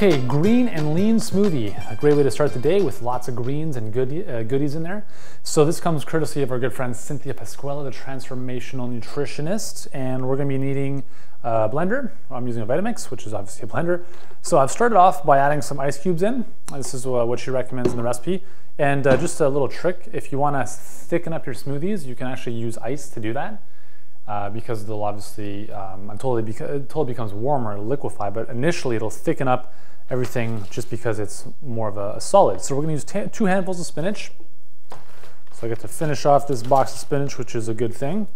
Okay, green and lean smoothie. A great way to start the day with lots of greens and goodies in there. So this comes courtesy of our good friend Cynthia Pasquella, the transformational nutritionist, and we're gonna be needing a blender. I'm using a Vitamix, which is obviously a blender. So I've started off by adding some ice cubes in. This is what she recommends in the recipe. And just a little trick, if you wanna thicken up your smoothies, you can actually use ice to do that. Because they'll obviously, until it becomes warmer, it'll liquefy, but initially it'll thicken up everything just because it's more of a solid. So we're gonna use 2 handfuls of spinach. So I get to finish off this box of spinach, which is a good thing.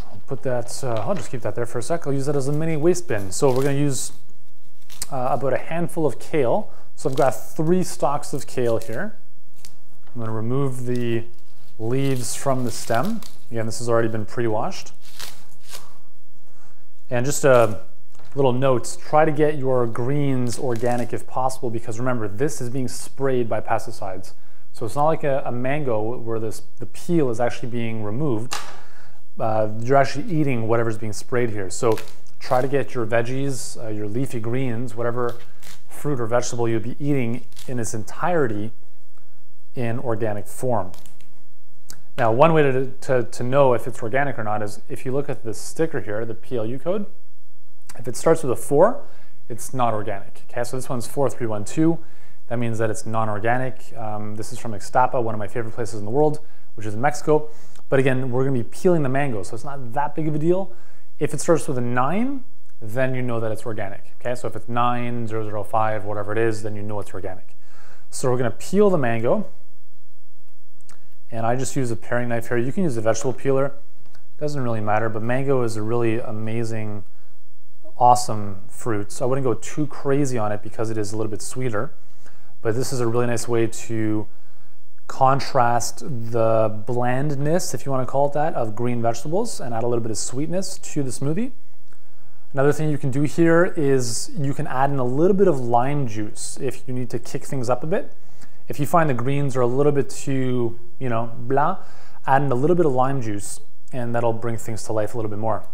I'll put that, I'll just keep that there for a sec. I'll use that as a mini waste bin. So we're gonna use about a handful of kale. So I've got 3 stalks of kale here. I'm gonna remove the leaves from the stem. Again, this has already been pre-washed. And just a little note, try to get your greens organic if possible, because remember, this is being sprayed by pesticides. So it's not like a mango where the peel is actually being removed. You're actually eating whatever's being sprayed here. So try to get your veggies, your leafy greens, whatever fruit or vegetable you'll be eating in its entirety in organic form. Now, one way to know if it's organic or not is if you look at the sticker here, the PLU code. If it starts with a 4, it's not organic. Okay, so this one's 4312. That means that it's non-organic. This is from Ixtapa, one of my favorite places in the world, which is in Mexico. But again, we're gonna be peeling the mango, so it's not that big of a deal. If it starts with a 9, then you know that it's organic. Okay, so if it's 9005, whatever it is, then you know it's organic. So we're gonna peel the mango. And I just use a paring knife here. You can use a vegetable peeler, doesn't really matter, but mango is a really amazing, awesome fruit. So I wouldn't go too crazy on it because it is a little bit sweeter, but this is a really nice way to contrast the blandness, if you want to call it that, of green vegetables and add a little bit of sweetness to the smoothie. Another thing you can do here is you can add in a little bit of lime juice if you need to kick things up a bit. If you find the greens are a little bit too, blah, add in a little bit of lime juice and that'll bring things to life a little bit more.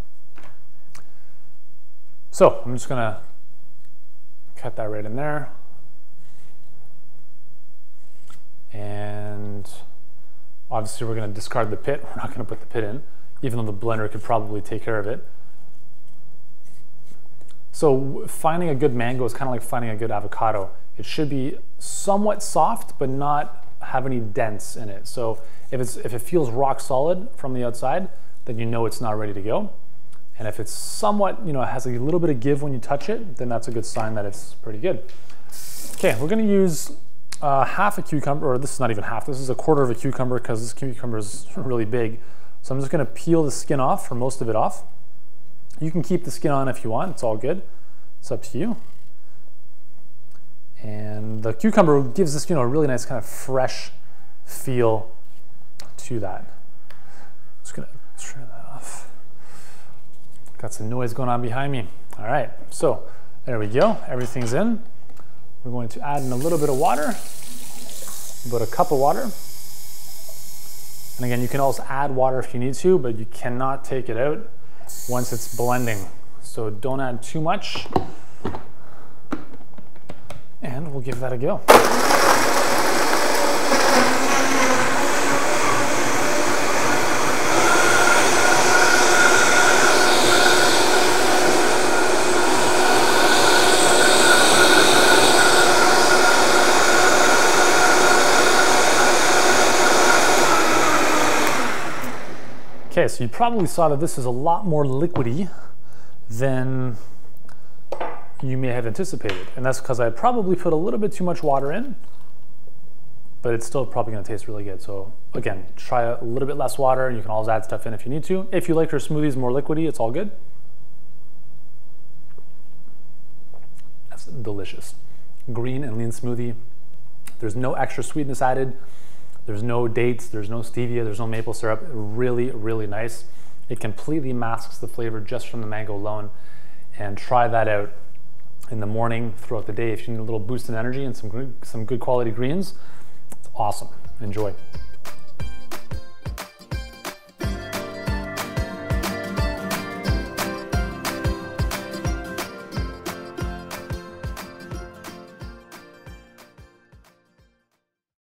So I'm just gonna cut that right in there. And obviously we're gonna discard the pit. We're not gonna put the pit in, even though the blender could probably take care of it. So finding a good mango is kind of like finding a good avocado. It should be somewhat soft, but not have any dents in it. So if it feels rock solid from the outside, then you know it's not ready to go. And if it's somewhat, has a little bit of give when you touch it, then that's a good sign that it's pretty good. Okay, we're gonna use half a cucumber, or this is not even half, this is a quarter of a cucumber because this cucumber is really big. So I'm just gonna peel the skin off, or most of it off. You can keep the skin on if you want, it's all good. It's up to you. And the cucumber gives this, a really nice kind of fresh feel to that. Just gonna turn that off. Got some noise going on behind me. All right, so there we go, everything's in. We're going to add in a little bit of water, about a cup of water. And again, you can also add water if you need to, but you cannot take it out once it's blending. So don't add too much. And we'll give that a go. Okay, so you probably saw that this is a lot more liquidy than you may have anticipated. And that's because I probably put a little bit too much water in, but it's still probably gonna taste really good. So again, try a little bit less water. You can always add stuff in if you need to. If you like your smoothies more liquidy, it's all good. That's delicious. Green and lean smoothie. There's no extra sweetness added. There's no dates, there's no stevia, there's no maple syrup. Really, really nice. It completely masks the flavor just from the mango alone. And try that out in the morning, throughout the day. If you need a little boost in energy and some good quality greens, it's awesome. Enjoy.